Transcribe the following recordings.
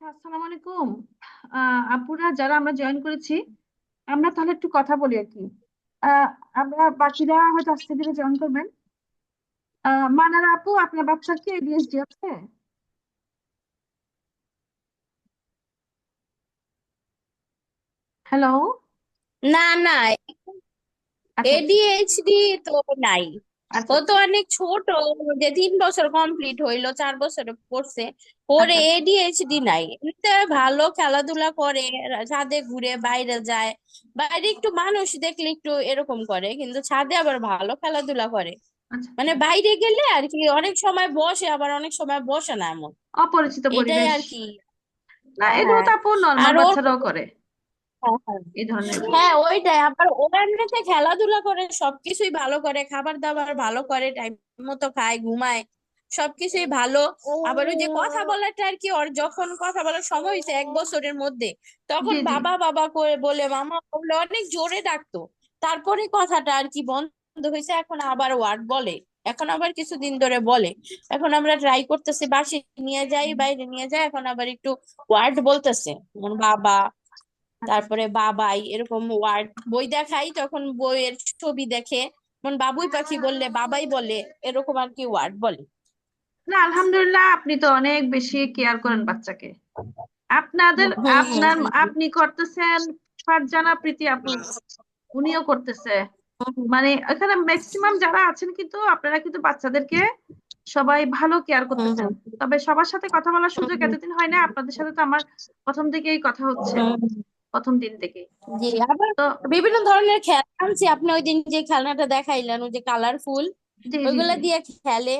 আসসালামু আলাইকুম। আপুরা যারা আমরা জয়েন করেছি, আমরা তাহলে একটু কথা বলি আর কি। আহ, আমরা বাকিরা হয়তো আস্তে ধীরে জয়েন করবেন। মানার আপু, আপনার বাচ্চার কি এডিএসডি আছে? হ্যালো। না না, আচ্ছা আচ্ছা এডিএইচডি তো নাই। আচ্ছা ও তো আচ্ছা অনেক ছোট, যে 3 বছর কমপ্লিট হইলো, 4 বছরে পড়ছে। ওর আচ্ছা আচ্ছা এডিএইচডি নাই, এমনিতে ভালো খেলাধুলা করে, ছাদে ঘুরে, বাইরে যায়। বাইরে একটু মানুষ দেখলে একটু এরকম করে, কিন্তু ছাদে আবার ভালো খেলাধুলা করে। আচ্ছা মানে আচ্ছা। বাইরে গেলে আর কি অনেক সময় বসে, আবার অনেক সময় বসে না, এমন। অপরিচিত এটাই পরিবেশ। আর কি। না, হ্যাঁ এগুলো হ্যাঁ। তো আপু নর্মাল আর ওর, বাচ্চারাও করে হ্যাঁ হ্যাঁ। এই ধরনের গুলো। হ্যাঁ, ওইটাই। আবার ওরা এমনিতে খেলাধুলা করে, সবকিছুই ভালো করে, খাবার দাবার ভালো করে, টাইম মতো খায়, ঘুমায়, সবকিছুই ভালো। আবার ওই যে কথা বলাটা আর কি, ওর যখন কথা বলার সময় হয়েছে 1 বছরের মধ্যে, তখন জি জি। বাবা বাবা করে বলে, মামা বলে অনেক জোরে ডাকতো। তারপরে কথাটা আর কি বন্ধ হয়েছে, এখন আবার ওয়ার্ড বলে। এখন আবার কিছুদিন ধরে বলে। এখন আমরা ট্রাই করতেছি, বাসে নিয়ে যাই, বাইরে নিয়ে যাই, এখন আবার একটু ওয়ার্ড বলতেছে, যেমন বাবা, আচ্ছা আচ্ছা। তারপরে বাবাই, এরকম ওয়ার্ড। বই দেখাই তখন বইয়ের ছবি দেখে, যেমন বাবুই পাখি বললে বাবাই বলে, এরকম আর কি ওয়ার্ড বলে। না, আলহামদুলিল্লাহ, আপনি তো অনেক বেশি কেয়ার করেন বাচ্চাকে। আপনাদের হুম হুম আপনার হুম আপনি করতেছেন, ফারজানা প্রীতি আপু উনিও করতেছে। হুম। মানে এখানে ম্যাক্সিমাম যারা আছেন কিন্তু আপনারা কিন্তু বাচ্চাদেরকে সবাই ভালো কেয়ার হুম করতেছেন। হুম তবে সবার সাথে কথা বলার সুযোগ হুম এতদিন হয় না, আপনাদের সাথে তো আমার প্রথম থেকেই কথা হচ্ছে, হুম। প্রথম দিন থেকেই। জি, আবার তো বিভিন্ন ধরনের খেলনা আনছি। আপনি ওই দিন যে খেলনাটা দেখাইলেন, ওই যে কালারফুল, জি জি ওইগুলা জি। দিয়ে খেলে।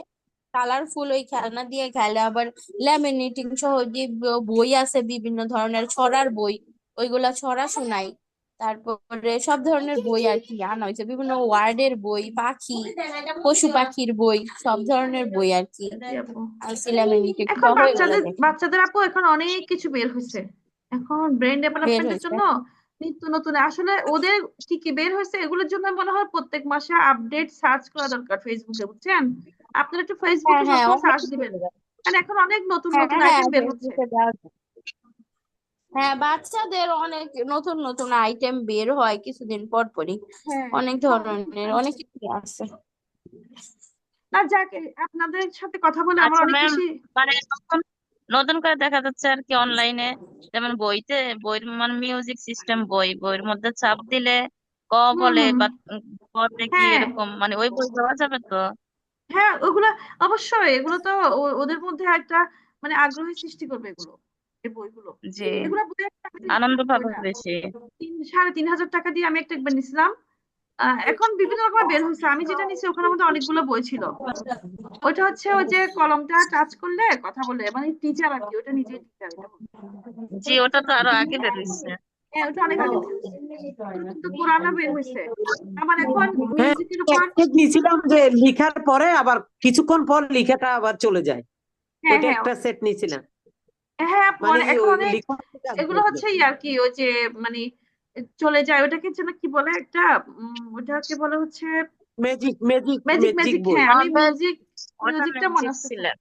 কালারফুল ওই খেলনা দিয়ে খেলে। আবার ল্যামিনেটিং সহ যে বই আছে, বিভিন্ন ধরনের ছড়ার বই, ওইগুলা ছড়া শোনাই। তারপরে সব ধরনের বই আর কি আনা হয়েছে, বিভিন্ন ওয়ার্ডের বই, পাখি, পশু পাখির বই, সব ধরনের বই আর কি জি আপু, আনছি, ল্যামিনেটিং এখন সহ, এগুলা বাচ্চাদের দেখে বাচ্চাদের আপু এখন অনেক কিছু বের হয়েছে। এখন ব্রেন বের ডেভেলপমেন্টের হয়েছে। জন্য নিত্য নতুন আসলে ওদের কি কি বের হয়েছে, এগুলোর জন্য মনে হয় প্রত্যেক মাসে আপডেট সার্চ করা দরকার ফেসবুকে, বুঝছেন? আপনারা একটু হ্যাঁ ফেসবুকে হ্যাঁ, সবসময় অনেক সার্চ কিছু দিবেন, বের হয়েছে। কারণ এখন অনেক নতুন হ্যাঁ নতুন হ্যাঁ, আইটেম বের হচ্ছে। ফেসবুকে দেওয়া যায়। হ্যাঁ, বাচ্চাদের অনেক নতুন নতুন আইটেম বের হয় কিছুদিন পর পরই। হ্যাঁ, অনেক এখন ধরনের অনেক কিছু আছে। না যাকে আপনাদের সাথে কথা বলে আমার আচ্ছা অনেক ম্যাম, বেশি। মানে নতুন নতুন করে দেখা যাচ্ছে আর কি অনলাইনে, যেমন বইয়ের মানে মিউজিক সিস্টেম, বইয়ের মধ্যে চাপ দিলে ক হুম বলে হুম। বা ক দেখি হ্যাঁ এরকম, মানে ওই বই দেওয়া যাবে তো? হ্যাঁ, ওগুলা অবশ্যই, এগুলো তো ওদের মধ্যে একটা মানে আগ্রহী সৃষ্টি করবে এগুলো, এই বইগুলো। জি, এগুলো বই একটা আমি আনন্দ বই পাবে না, বেশি। 3,500 টাকা দিয়ে আমি একটা একবার নিছিলাম। এখন বিভিন্ন রকমের বের হয়েছে, আমি যেটা নিছি ওখানে মধ্যে অনেকগুলো বই ছিল। ওইটা হচ্ছে ওই যে কলমটা টাচ করলে কথা বলে, মানে টিচার আর কি, ওটা নিজেই টিচার এটা বলে। জি, ওটা তো আরো আগে বের হয়েছে। হ্যাঁ, ওটা অনেক আগে বের হয়েছে, ওগুলো কিন্তু পুরানো বের হয়েছে। আবার এখন হ্যাঁ, মিউজিকের উপর। একটা নিয়েছিলাম যে লিখার পরে আবার কিছুক্ষণ পর লিখাটা আবার চলে যায়। হ্যাঁ ওইটা হ্যাঁ একটা সেট নিয়েছিলাম। হ্যাঁ, মানে এখন ওই অনেক লিখা থেকে এগুলো আসবে। হচ্ছে আর কি, ওই যে মানে চলে যায়, ওটাকে যেন কি বলে একটা, ওটাকে বলে হচ্ছে magic magic magic magic magic. বই। হ্যাঁ, আমি আমাদের ওটা মিউজিকটা মনে ম্যাজিক আসতেছে। সিলেট।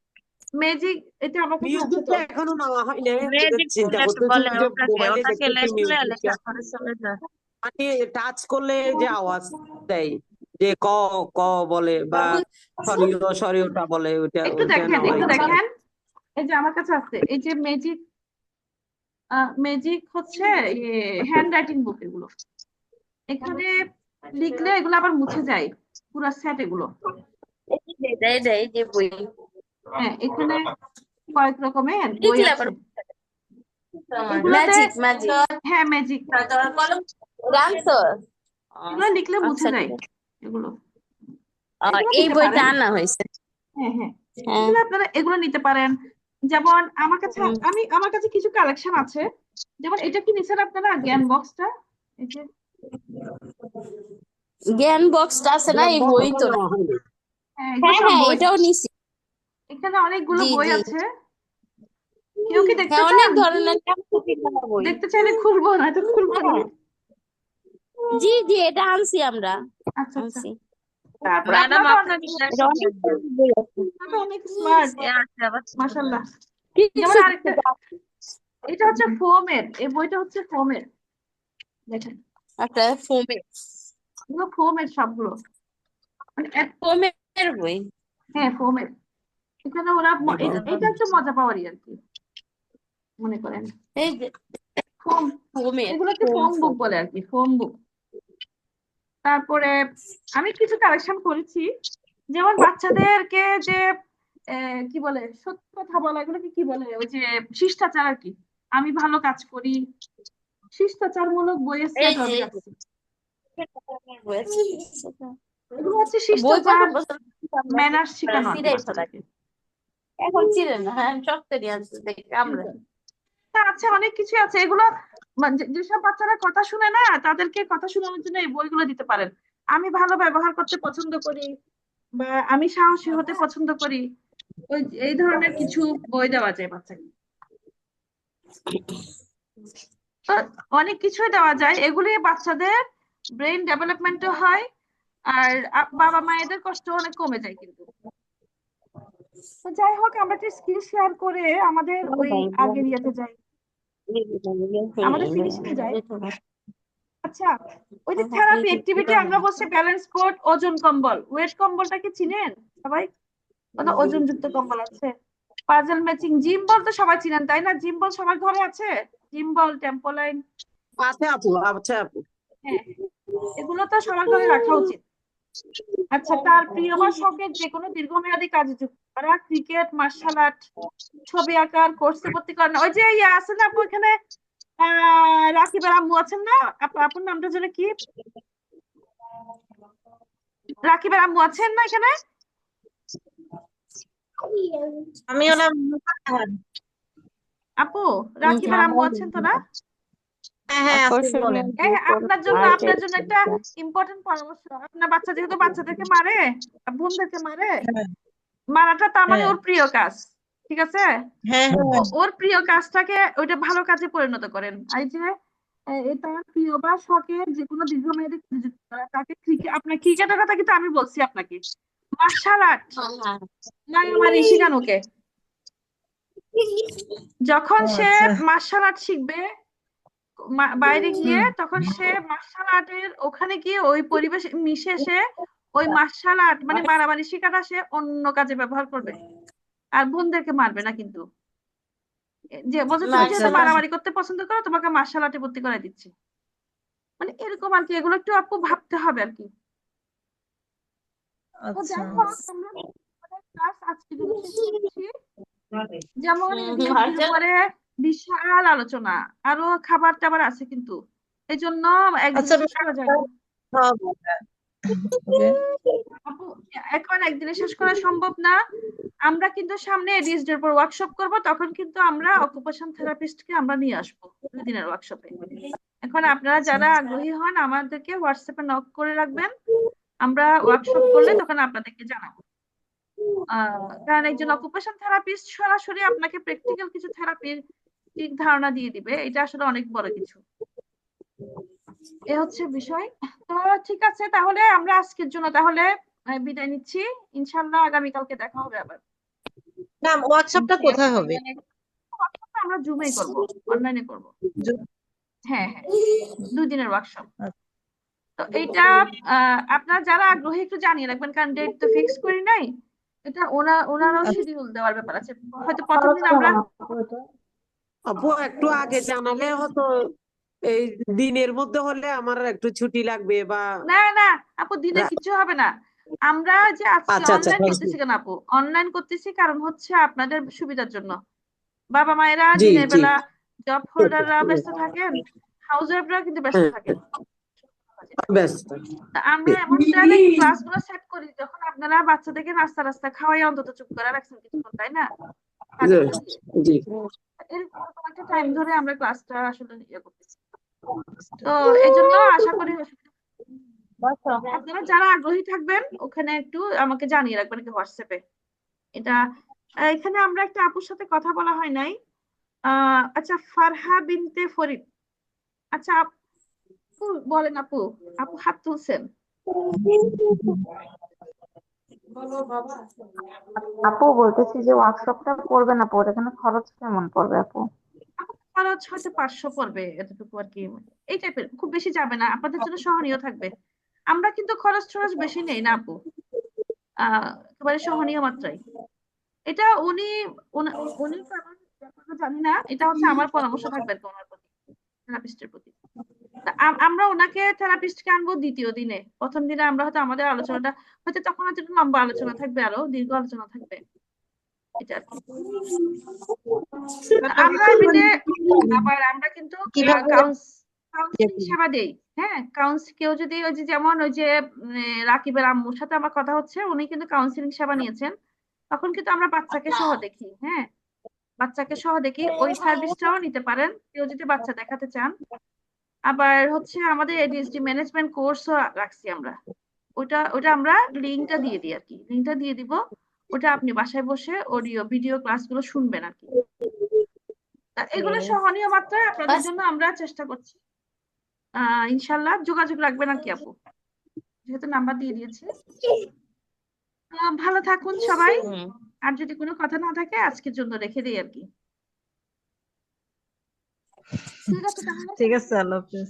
ম্যাজিক, এটা আমার কাছে আছে তো। মিউজিকটা এখনো নেওয়া হয় না, এটা ম্যাজিক চিন্তা সিলেট করতেছি বলে যে ওটাকে, মোবাইলে ওটাকে দেখতেছি লেখলে মিউজিকটা, লেখার পরে চলে যায়। মানে টাচ করলে যে আওয়াজ দেয়, যে ক ক বলে বা সরিও সরিওটা বলে, ওইটা একটু ওইটা দেখেন, নেওয়ার একটু ইচ্ছা দেখেন, আছে। এই যে আমার কাছে আছে এই যে ম্যাজিক। ম্যাজিক হচ্ছে হ্যান্ড রাইটিং বুক এগুলো। এখানে লিখলে এগুলো আবার মুছে যায়, পুরো সেট এগুলো। এই যে বই হ্যাঁ, এখানে কয়েক রকমের বই লিখলে আবার আছে এগুলোতে। Magic magic. হ্যাঁ, ম্যাজিক, কলম আনছো? এগুলো লিখলে মুছে আচ্ছা, যায় ঠিক আছে। এগুলো। এগুলো এই নিতে বইটা পারেন। আনা হয়েছে। হ্যাঁ হ্যাঁ, হ্যাঁ। এগুলো আপনারা এগুলো নিতে পারেন। যেমন হুম। আমার কাছে কিছু কালেকশন আছে। যেমন এটা কি নিছেন আপনারা, জ্ঞান বক্সটা? এই যে, জ্ঞান বক্সটা আছে না, জ্ঞান এই বক্স বই এখন তো না। নেওয়া হয়নি। হ্যাঁ এগুলো হ্যাঁ সব হ্যাঁ, বই। এটাও নিছি। এখানে অনেকগুলো জি বই জি। আছে, কেউ কি দেখতে হ্যাঁ, অনেক চান? ধরনের কালার বই। দেখতে চাইলে খুলবো, না তো খুলবো না। হ্যাঁ, জি জি, এটা আনছি আমরা। আচ্ছা আচ্ছা। আনছি। তারপর ম্যাডাম, আপনাকে এটা দেখাই অনেক একবার। ধরনের বই আছে। আপনারা তো অনেক স্মার্ট, এ আছে আবার। মাশাল্লাহ। কি যেমন শিখতে আরেকটা, চাও? এটা হচ্ছে ফোমের, এই বইটা হচ্ছে ফোমের, দেখেন একটা ফোমের এগুলো ফোমের সবগুলো, মানে ফোমের বই। হ্যাঁ ফোমের। এখানে ওরা এটা হচ্ছে মজা পাওয়ারই আর কি, মনে করেন এই যে ফোম, ফোমের এগুলোকে ফোম ফোম বুক ফোম বলে আর কি, ফোম বুক। তারপরে আমি কিছু কালেকশন করেছি, যেমন বাচ্চাদেরকে যে কি বলে সত্য কথা বলা, এগুলোকে কি বলে, ওই যে শিষ্টাচার আর কি, আমি ভালো কাজ করি, শিষ্টাচারমূলক বইয়ের এই সেট যে আমি রাখছি। বই আছে। এগুলো হচ্ছে বই শিষ্টাচার, পড়তে পছন্দ করি আমরা, ম্যানার্স শেখানো আর কি সিরিয়াস বাচ্চাদেরকে। লাগে। এখন ছিলেন না, হ্যাঁ শক্ত নিয়ে আসছে দেখি আমরা। তা আছে, অনেক কিছু আছে এগুলো, যেসব বাচ্চারা কথা শুনে না, তাদেরকে কথা শোনানোর জন্য এই বইগুলো দিতে পারেন। আমি ভালো ব্যবহার করতে পছন্দ করি, বা আমি সাহসী হতে পছন্দ করি, ওই এই ধরনের কিছু বই দেওয়া যায় বাচ্চাকে। তো অনেক কিছুই দেওয়া যায়, এগুলি বাচ্চাদের ব্রেন ডেভেলপমেন্টও হয়, আর বাবা মায়েদের কষ্ট অনেক কমে যায় কিন্তু। তো যাই হোক, আমরা একটা স্কিল শেয়ার করে আমাদের ওই আগের ইয়েতে যাই, আমাদের ফিনিশিং এ যাই। আচ্ছা, ওই যে থেরাপি অ্যাক্টিভিটি আমরা বলছি, ব্যালেন্স বোর্ড, ওজন কম্বল, ওয়েট কম্বলটা কি চিনেন সবাই? ওটা ওজনযুক্ত কম্বল আছে। পাজল ম্যাচিং, জিম বল তো সবাই চিনেন তাই না? জিম বল সবার ঘরে আছে, জিম বল, টেম্পোলাইন। আছে আপু, আছে আপু। হ্যাঁ, এগুলো তো সবার ঘরে রাখা উচিত। আচ্ছা, তার প্রিয় বা শখের যে কোনো দীর্ঘমেয়াদী কাজে যুক্ত করা, ক্রিকেট, মার্শাল আর্ট, ছবি আঁকার কোর্সে ভর্তি করেন। ওই যে ইয়ে আছে না আপু এখানে, রাকিবের আম্মু আছেন না, আপুর নামটা যেন কি, রাকিবের আম্মু আছেন না এখানে? আমি হলাম আপু, রাকিবের আম্মু আছেন তো না? হ্যাঁ হ্যাঁ আছে, বলেন। হ্যাঁ, আপনার জন্য একটা ইম্পর্টেন্ট পরামর্শ। আপনার বাচ্চা যেহেতু বাচ্চাদেরকে মারে, বোনদেরকে মারে, মারাটা তার মানে হ্যাঁ ওর প্রিয় কাজ, ঠিক আছে? হ্যাঁ হ্যাঁ ওর প্রিয় কাজটাকে ওইটা ভালো কাজে পরিণত করেন। এই যে এটা প্রিয় বা শখের যে কোনো দীর্ঘমেয়াদী কাজে যুক্ত করা, তাকে ক্রিকেট, আপনার ক্রিকেটের কথা কিন্তু আমি বলছি আপনাকে, মার্শাল আর্ট, মারামারি শিখান ওকে। যখন সে আচ্ছা মার্শাল আর্ট শিখবে বাইরে গিয়ে, তখন সে মার্শাল আর্টের ওখানে গিয়ে ওই পরিবেশে মিশে সে ওই মার্শাল আর্ট মানে মারামারি শিখাটা সে অন্য কাজে ব্যবহার করবে, আর বোনদেরকে মারবে না কিন্তু। যে বলছে তুমি আচ্ছা যেহেতু আচ্ছা। মারামারি করতে পছন্দ করো, তোমাকে মার্শাল আর্টে ভর্তি করে দিচ্ছি, মানে এরকম আর কি। এগুলো একটু আপু ভাবতে হবে আর কি। তো আচ্ছা যাই হোক, আমরা ক্লাস আজকের জন্য শেষ করছি। যেমন এগুলোর উপরে বিশাল আলোচনা, আরো খাবার টাবার আছে কিন্তু, এই জন্য আচ্ছা একদিনে শেষ করা যায় না ওকে আপু, এখন একদিনে শেষ করা সম্ভব না। আমরা কিন্তু সামনে এডিএসডি এর উপর ওয়ার্কশপ করব, তখন কিন্তু আমরা অকুপেশন থেরাপিস্টকে আমরা নিয়ে আসবো 2 দিনের ওয়ার্কশপে। এখন আপনারা যারা আগ্রহী হন আমাদেরকে হোয়াটসঅ্যাপে নক করে রাখবেন, আমরা ওয়ার্কশপ করলে তখন আপনাদেরকে জানাবো। কারণ একজন অকুপেশন থেরাপিস্ট সরাসরি আপনাকে প্র্যাকটিক্যাল কিছু থেরাপির ঠিক ধারণা দিয়ে দিবে, এটা আসলে অনেক বড় কিছু। এ হচ্ছে বিষয়। তো ঠিক আছে, তাহলে আমরা আজকের জন্য তাহলে বিদায় নিচ্ছি। ইনশাল্লাহ আগামীকালকে দেখা হবে আবার। না, ওয়ার্কশপটা কোথায় হবে? WhatsApp-টা আমরা জুমেই করব, অনলাইনে করব। হ্যাঁ হ্যাঁ, 2 দিনের ওয়ার্কশপ। তো এইটা আপনারা যারা আগ্রহী একটু জানিয়ে রাখবেন, কারণ ডেট তো ফিক্স করি নাই। এটা ওনারাও শিডিউল দেওয়ার ব্যাপার আছে, হয়তো প্রথম দিন আমরা, আপু একটু আগে জানালে হতো, এই দিনের মধ্যে হলে আমার একটু ছুটি লাগবে বা না না আপু, দিনে কিছু হবে না। আমরা যে আজকে আচ্ছা আচ্ছা, অনলাইন থ্যাংক ইউ। করতেছি কেন আপু, অনলাইন করতেছি কারণ হচ্ছে আপনাদের সুবিধার জন্য। বাবা মায়েরা জি দিনের জি। বেলা, জব হোল্ডাররা ব্যস্ত থাকেন, হাউস ওয়াইফরা কিন্তু ব্যস্ত থাকেন। ব্যস্ত। তা আমরা এমন চাইলে ক্লাসগুলো সেট করি যখন আপনারা বাচ্চাদেরকে নাস্তা রাস্তা খাওয়াই অন্তত চুপ করে রাখছেন কিছুক্ষণ, তাই না? কাজে লাগিয়ে জি এরকম একটা টাইম ধরে আমরা ক্লাসটা আসলে ইয়ে করতেছি। তো এই জন্য আশা করি আপনারা যারা আগ্রহী থাকবেন ওখানে একটু আমাকে জানিয়ে রাখবেন কি হোয়াটসঅ্যাপে। এটা এখানে আমরা একটা আপুর সাথে কথা বলা হয় নাই। আচ্ছা, ফারহা বিনতে ফরিদ। আচ্ছা আপু বলেন, আপু আপু হাত তুলছেন। আপু বলতেছি যে ওয়ার্কশপটা করবেন আপু, ওর এখানে খরচ কেমন পড়বে আপু? খরচ হয়তো 500 পড়বে, এতটুকু আর কি, এই টাইপের, খুব বেশি যাবে না, আপনাদের জন্য সহনীয় থাকবে। আমরা কিন্তু খরচ টরচ বেশি নেই না আপু, একেবারে সহনীয় মাত্রায়। এটা উনি কেমন ব্যাপারটা জানি না, এটা হচ্ছে আমার পরামর্শ থাকবে আর কি ওনার প্রতি, থেরাপিস্টের প্রতি। তা আমরা ওনাকে থেরাপিস্টকে আনবো দ্বিতীয় দিনে, প্রথম দিনে আমরা হয়তো আমাদের আলোচনাটা হয়তো তখন হয়তো একটু লম্বা আলোচনা থাকবে, আরো দীর্ঘ আলোচনা থাকবে, এটা আর কি। তা আমরা এমনিতে আবার আমরা কিন্তু কিভাবে কাউন্সিলিং সেবা দেই। হ্যাঁ, কেউ যদি ওই যে যেমন ওই যে রাকিবের আম্মুর সাথে আমার কথা হচ্ছে, উনি কিন্তু কাউন্সিলিং সেবা নিয়েছেন, তখন কিন্তু আমরা বাচ্চাকে সহ দেখি। হ্যাঁ, বাচ্চাকে সহ দেখি, ওই সার্ভিসটাও নিতে পারেন কেউ যদি বাচ্চা দেখাতে চান। আবার হচ্ছে আমাদের এডিএসডি ম্যানেজমেন্ট কোর্সও রাখছি আমরা, ওটা আমরা লিঙ্কটা দিয়ে দিই আর কি, লিঙ্কটা দিয়ে দিব, ওটা আপনি বাসায় বসে ভিডিও ক্লাসগুলো শুনবেন আর কি। তা এগুলো সহনীয় মাত্রায় আপনাদের জন্য আমরা চেষ্টা করছি। ইনশাল্লাহ যোগাযোগ রাখবেন আর কি আপু, যেহেতু নাম্বার দিয়ে দিয়েছে। ভালো থাকুন সবাই, হুম। আর যদি কোনো কথা না থাকে আজকের জন্য রেখে দিই আর কি। ঠিক আছে তাহলে। ঠিক আছে, আল্লাহ হাফেজ।